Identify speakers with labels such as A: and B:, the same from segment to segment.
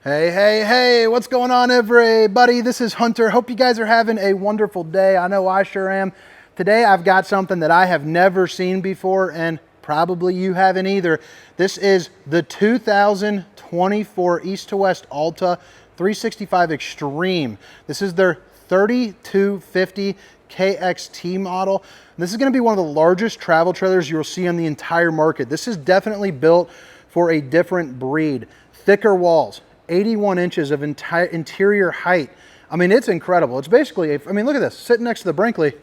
A: Hey, hey, hey, what's going on, everybody? This is Hunter. Hope you guys are having a wonderful day. I know I sure am. Today, I've got something that I have never seen before, and probably you haven't either. This is the 2024 East to West Alta 365 Xtreme. This is their 3250 KXT model. This is going to be one of the largest travel trailers you'll see on the entire market. This is definitely built for a different breed. Thicker walls, 81 inches of interior height. I mean, it's incredible. It's basically, I mean, look at this, sitting next to the Brinkley.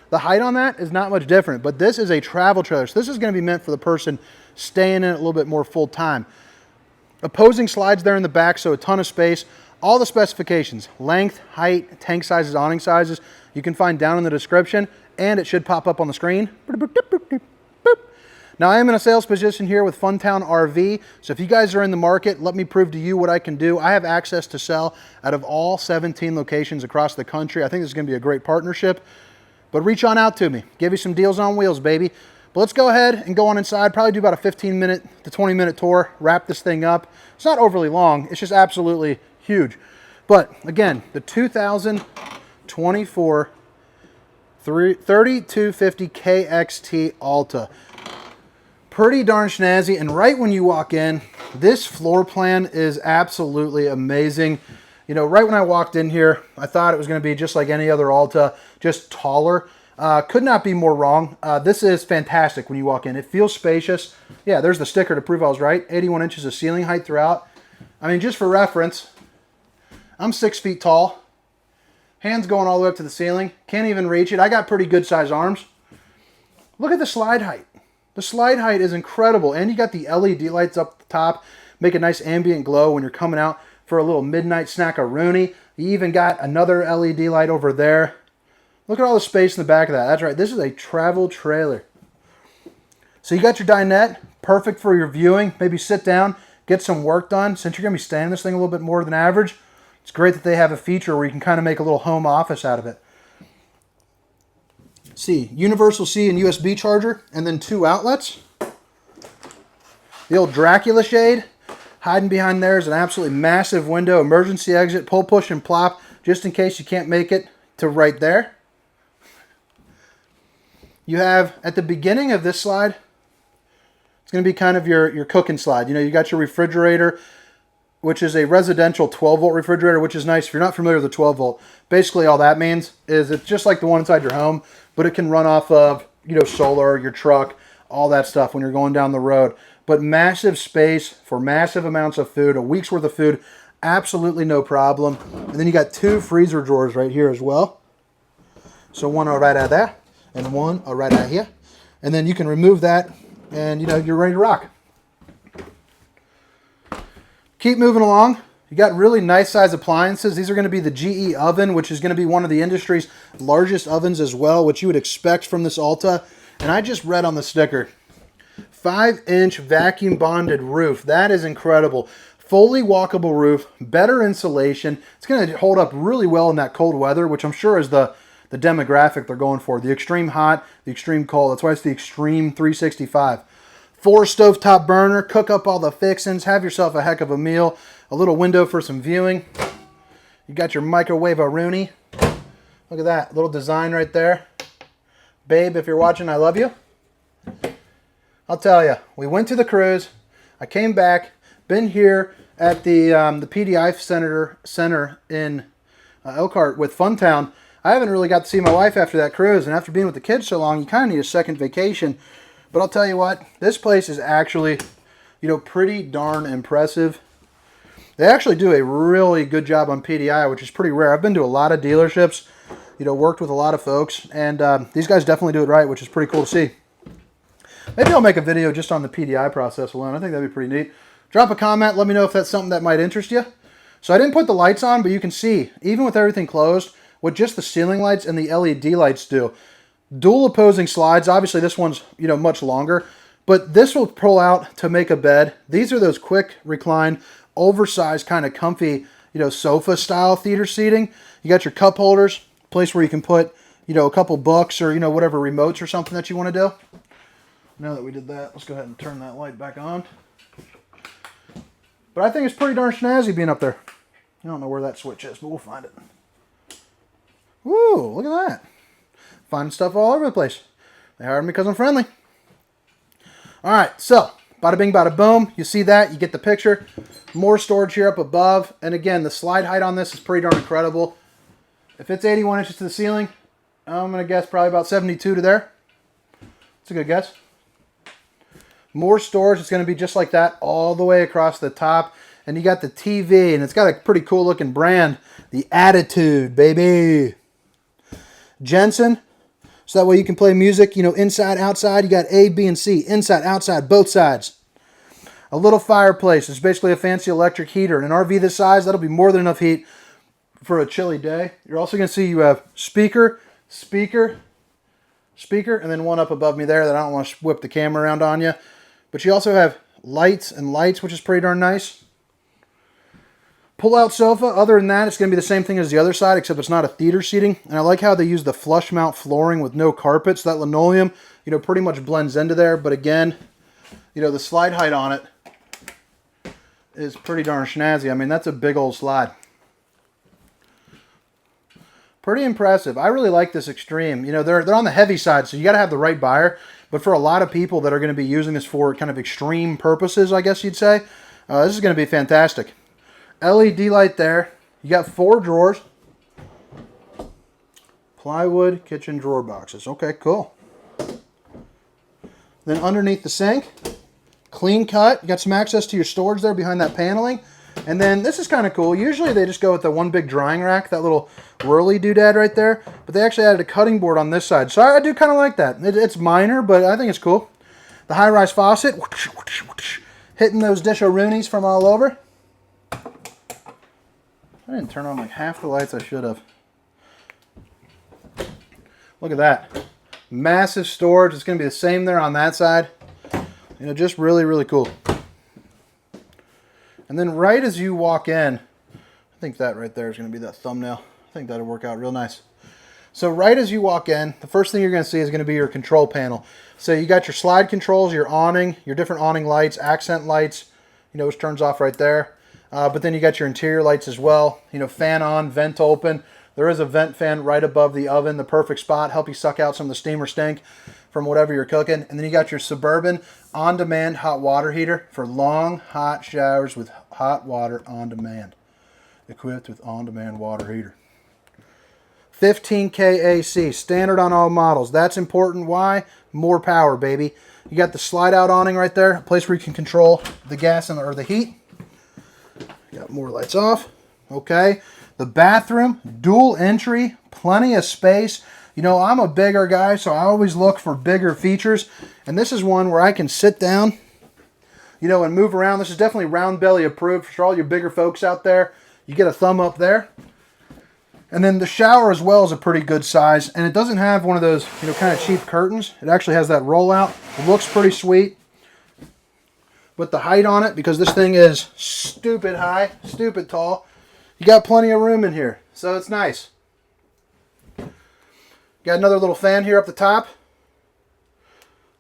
A: The height on that is not much different, but this is a travel trailer. So this is going to be meant for the person staying in it a little bit more full time. Opposing slides there in the back, so a ton of space. All the specifications, length, height, tank sizes, awning sizes, you can find down in the description, and it should pop up on the screen. Now, I am in a sales position here with Funtown RV, so if you guys are in the market, let me prove to you what I can do. I have access to sell out of all 17 locations across the country. I think this is going to be a great partnership, but reach on out to me. Give you some deals on wheels, baby. But let's go ahead and go on inside, probably do about a 15-minute to 20-minute tour, wrap this thing up. It's not overly long. It's just absolutely huge. But again, the 2024 3250 KXT Alta. Pretty darn snazzy, and right when you walk in, this floor plan is absolutely amazing. You know, right when I walked in here, I thought it was going to be just like any other Alta, just taller. Could not be more wrong. This is fantastic when you walk in. It feels spacious. Yeah, there's the sticker to prove I was right. 81 inches of ceiling height throughout. I mean, just for reference, I'm 6 feet tall. Hands going all the way up to the ceiling. Can't even reach it. I got pretty good size arms. Look at the slide height. The slide height is incredible, and you got the LED lights up the top, make a nice ambient glow when you're coming out for a little midnight snack-a-rooney. You even got another LED light over there. Look at all the space in the back of that. That's right, this is a travel trailer. So you got your dinette, perfect for your viewing. Maybe sit down, get some work done. Since you're going to be staying in this thing a little bit more than average, it's great that they have a feature where you can kind of make a little home office out of it. See, universal C and USB charger, and then 2 outlets. The old Dracula shade. Hiding behind there is an absolutely massive window, emergency exit, pull, push, and plop, just in case you can't make it to right there. You have, at the beginning of this slide, it's going to be kind of your cooking slide. You know, you got your refrigerator, which is a residential 12-volt refrigerator, which is nice. If you're not familiar with the 12-volt, basically all that means is it's just like the one inside your home, but it can run off of, you know, solar, your truck, all that stuff when you're going down the road. But massive space for massive amounts of food, a week's worth of food, absolutely no problem. And then you got 2 freezer drawers right here as well. So one right out there, and one right out here. And then you can remove that, and you know, you're ready to rock. Keep moving along. You got really nice size appliances. These are going to be the GE oven, which is going to be one of the industry's largest ovens as well, which you would expect from this Alta. And I just read on the sticker, 5-inch vacuum bonded roof. That is incredible. Fully walkable roof, better insulation. It's going to hold up really well in that cold weather, which I'm sure is the demographic they're going for. The extreme hot, the extreme cold. That's why it's the Xtreme 365. 4 stovetop burner, cook up all the fixings, have yourself a heck of a meal. A little window for some viewing. You got your microwave-a-rooney. Look at that, little design right there. Babe, if you're watching, I love you. I'll tell you, we went to the cruise. I came back, been here at the PDI Center in Elkhart with Funtown. I haven't really got to see my wife after that cruise, and after being with the kids so long, you kind of need a second vacation. But I'll tell you what, this place is actually, you know, pretty darn impressive. They actually do a really good job on PDI, which is pretty rare. I've been to a lot of dealerships, you know, worked with a lot of folks, and these guys definitely do it right, which is pretty cool to see. Maybe I'll make a video just on the PDI process alone. I think that'd be pretty neat. Drop a comment. Let me know if that's something that might interest you. So I didn't put the lights on, but you can see, even with everything closed, what just the ceiling lights and the LED lights do. Dual opposing slides. Obviously, this one's, you know, much longer, but this will pull out to make a bed. These are those quick recline, oversized, kind of comfy, you know, sofa style theater seating. You got your cup holders, place where you can put, you know, a couple books or, you know, whatever remotes or something that you want to do. Now that we did that, let's go ahead and turn that light back on. But I think it's pretty darn snazzy being up there. I don't know where that switch is, but we'll find it. Woo, look at that. Finding stuff all over the place. They hired me because I'm friendly. All right, so bada bing, bada boom. You see that, you get the picture. More storage here up above. And again, the slide height on this is pretty darn incredible. If it's 81 inches to the ceiling, I'm going to guess probably about 72 to there. That's a good guess. More storage. It's going to be just like that all the way across the top. And you got the TV, and it's got a pretty cool looking brand. The Attitude, baby. Jensen. So that way you can play music, you know, inside, outside. You got A, B, and C. Inside, outside, both sides. A little fireplace. It's basically a fancy electric heater. In an RV this size, that'll be more than enough heat for a chilly day. You're also going to see you have speaker, speaker, speaker, and then one up above me there that I don't want to whip the camera around on you. But you also have lights and lights, which is pretty darn nice. Pull-out sofa. Other than that, it's going to be the same thing as the other side, except it's not a theater seating. And I like how they use the flush mount flooring with no carpets. That linoleum, you know, pretty much blends into there. But again, you know, the slide height on it is pretty darn snazzy. I mean, that's a big old slide. Pretty impressive. I really like this Xtreme. You know, they're on the heavy side, so you got to have the right buyer. But for a lot of people that are going to be using this for kind of extreme purposes, I guess you'd say, this is going to be fantastic. LED light there. You got 4 drawers. Plywood kitchen drawer boxes. Okay, cool. Then underneath the sink, clean cut. You got some access to your storage there behind that paneling. And then this is kind of cool. Usually they just go with the one big drying rack, that little whirly doodad right there. But they actually added a cutting board on this side. So I do kind of like that. It's minor, but I think it's cool. The high-rise faucet. Hitting those dish-o-roonies from all over. I didn't turn on like half the lights I should have. Look at that. Massive storage. It's going to be the same there on that side. You know, just really, really cool. And then right as you walk in, I think that right there is going to be that thumbnail. I think that'll work out real nice. So right as you walk in, the first thing you're going to see is going to be your control panel. So you got your slide controls, your awning, your different awning lights, accent lights, you know, which turns off right there. But then you got your interior lights as well. You know, fan on, vent open. There is a vent fan right above the oven, the perfect spot. Help you suck out some of the steam or stink from whatever you're cooking. And then you got your Suburban on-demand hot water heater for long, hot showers with hot water on demand. Equipped with on-demand water heater. 15K AC, standard on all models. That's important. Why? More power, baby. You got the slide-out awning right there, a place where you can control the gas or the heat. Got more lights off. Okay. The bathroom, dual entry, plenty of space. You know, I'm a bigger guy, so I always look for bigger features. And this is one where I can sit down, you know, and move around. This is definitely round belly approved for all your bigger folks out there. You get a thumb up there. And then the shower as well is a pretty good size. And it doesn't have one of those, you know, kind of cheap curtains. It actually has that rollout. It looks pretty sweet. With the height on it, because this thing is stupid high, stupid tall, you got plenty of room in here, so it's nice. Got another little fan here up the top,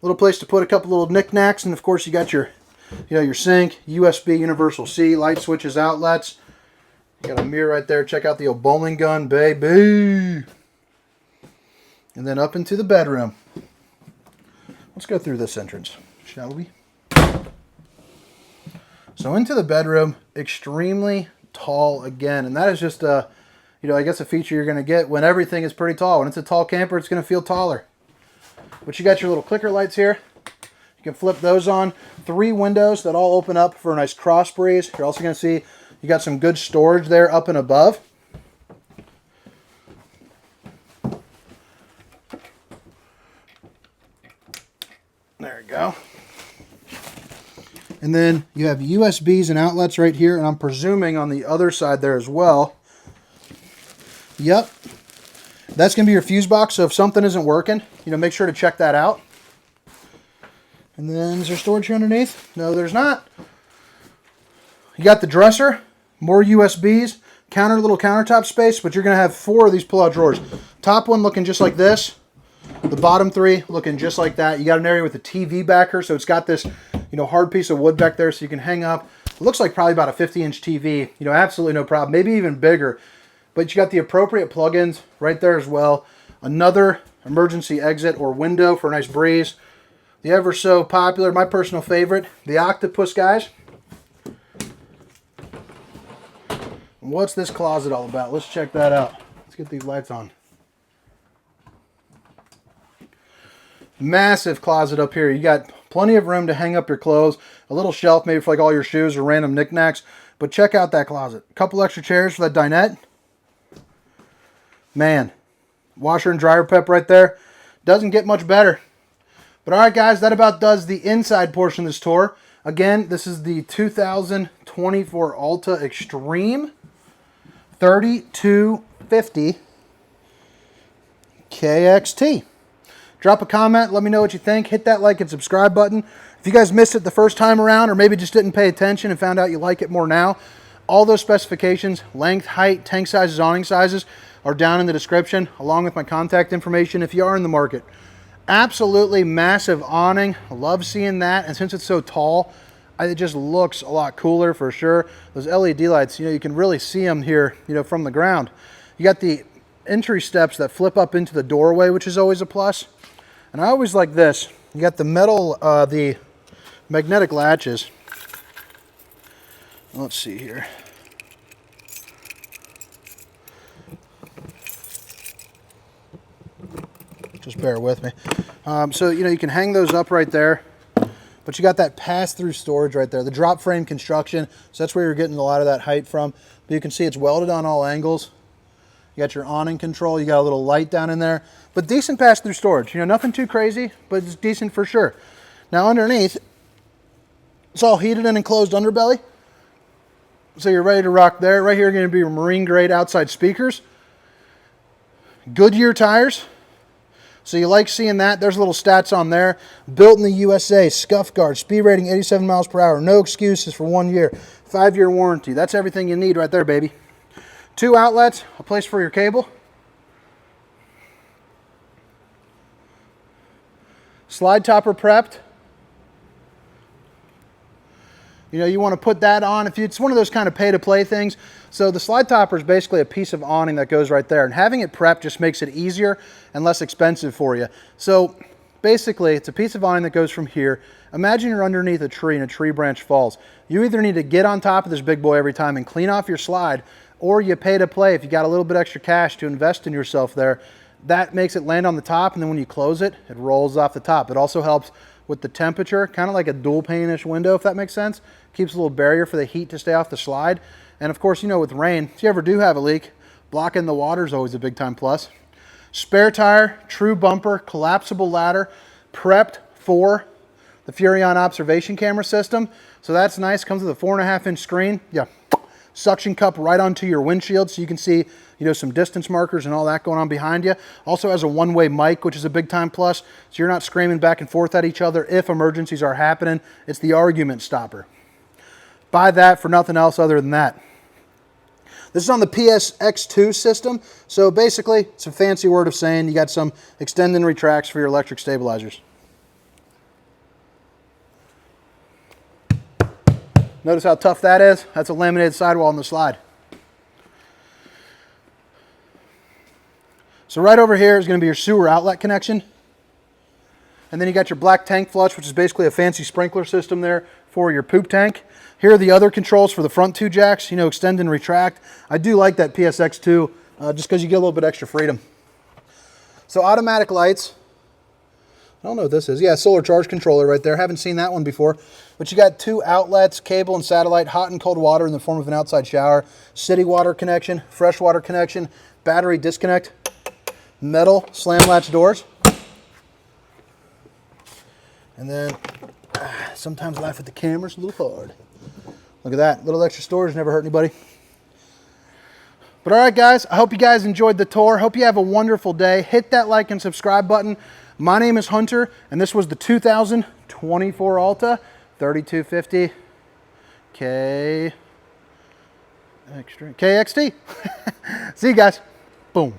A: little place to put a couple little knickknacks, and of course you got your, you know, your sink, USB universal C, light switches, outlets. You got a mirror right there. Check out the old bowling gun, baby. And then up into the bedroom. Let's go through this entrance, shall we? So into the bedroom, extremely tall again. And that is just, you know, I guess a feature you're going to get when everything is pretty tall. When it's a tall camper, it's going to feel taller. But you got your little clicker lights here. You can flip those on. 3 windows that all open up for a nice cross breeze. You're also going to see you got some good storage there up and above. There we go. And then you have USBs and outlets right here, and I'm presuming on the other side there as well. Yep. That's going to be your fuse box, so if something isn't working, you know, make sure to check that out. And then is there storage here underneath? No, there's not. You got the dresser, more USBs, little countertop space, but you're going to have 4 of these pull-out drawers. Top one looking just like this. The bottom 3 looking just like that. You got an area with a TV backer, so it's got this, you know, hard piece of wood back there so you can hang up It looks like probably about a 50-inch TV. You know, absolutely no problem. Maybe even bigger. But you got the appropriate plugins right there as well. Another emergency exit or window for a nice breeze. The ever so popular, my personal favorite, the octopus, guys. What's this closet all about? Let's check that out. Let's get these lights on. Massive closet up here. You got plenty of room to hang up your clothes. A little shelf maybe for like all your shoes or random knickknacks. But check out that closet. A couple extra chairs for that dinette. Man, washer and dryer prep right there. Doesn't get much better. But all right, guys, that about does the inside portion of this tour. Again, this is the 2024 Alta Xtreme 3250 KXT. Drop a comment. Let me know what you think. Hit that like and subscribe button. If you guys missed it the first time around or maybe just didn't pay attention and found out you like it more now, all those specifications, length, height, tank sizes, awning sizes, are down in the description, along with my contact information if you are in the market. Absolutely massive awning. I love seeing that. And since it's so tall, it just looks a lot cooler for sure. Those LED lights, you know, you can really see them here, you know, from the ground. You got the entry steps that flip up into the doorway, which is always a plus. And I always like this. You got the metal, the magnetic latches. Let's see here. Just bear with me. So, you know, you can hang those up right there. But you got that pass-through storage right there. The drop frame construction. So that's where you're getting a lot of that height from. But you can see it's welded on all angles. You got your awning control. You got a little light down in there. But decent pass-through storage. You know, nothing too crazy, but it's decent for sure. Now underneath, it's all heated and enclosed underbelly. So you're ready to rock there. Right here are going to be marine grade outside speakers. Goodyear tires. So you like seeing that. There's little stats on there. Built in the USA, scuff guard, speed rating 87 miles per hour. No excuses for 1 year. 5-year warranty. That's everything you need right there, baby. 2 outlets, a place for your cable. Slide topper prepped. You know, you want to put that on. It's one of those kind of pay-to-play things. So the slide topper is basically a piece of awning that goes right there. And having it prepped just makes it easier and less expensive for you. So basically, it's a piece of awning that goes from here. Imagine you're underneath a tree and a tree branch falls. You either need to get on top of this big boy every time and clean off your slide, or you pay to play if you got a little bit extra cash to invest in yourself there. That makes it land on the top, and then when you close it, it rolls off the top. It also helps with the temperature, kind of like a dual pane-ish window, if that makes sense. Keeps a little barrier for the heat to stay off the slide. And of course, you know, with rain, if you ever do have a leak, blocking the water is always a big time plus. Spare tire, true bumper, collapsible ladder, prepped for the Furrion observation camera system. So that's nice. Comes with a 4.5-inch screen. Yeah, suction cup right onto your windshield, so you can see, you know, some distance markers and all that going on behind you. Also has a one-way mic, which is a big time plus, so you're not screaming back and forth at each other if emergencies are happening. It's the argument stopper. Buy that for nothing else other than that. This is on the PSX2 system, so basically it's a fancy word of saying you got some extend and retracts for your electric stabilizers. Notice how tough that is? That's a laminated sidewall on the slide. So right over here is going to be your sewer outlet connection. And then you got your black tank flush, which is basically a fancy sprinkler system there for your poop tank. Here are the other controls for the front 2 jacks, you know, extend and retract. I do like that PSX2 just because you get a little bit extra freedom. So automatic lights. I don't know what this is. Yeah, solar charge controller right there. Haven't seen that one before. But you got 2 outlets, cable and satellite, hot and cold water in the form of an outside shower, city water connection, fresh water connection, battery disconnect, metal slam latch doors. And then sometimes laugh at the camera's a little hard. Look at that. Little extra storage, never hurt anybody. But all right, guys, I hope you guys enjoyed the tour. Hope you have a wonderful day. Hit that like and subscribe button. My name is Hunter, and this was the 2024 Alta 3250 KXT. See you guys. Boom.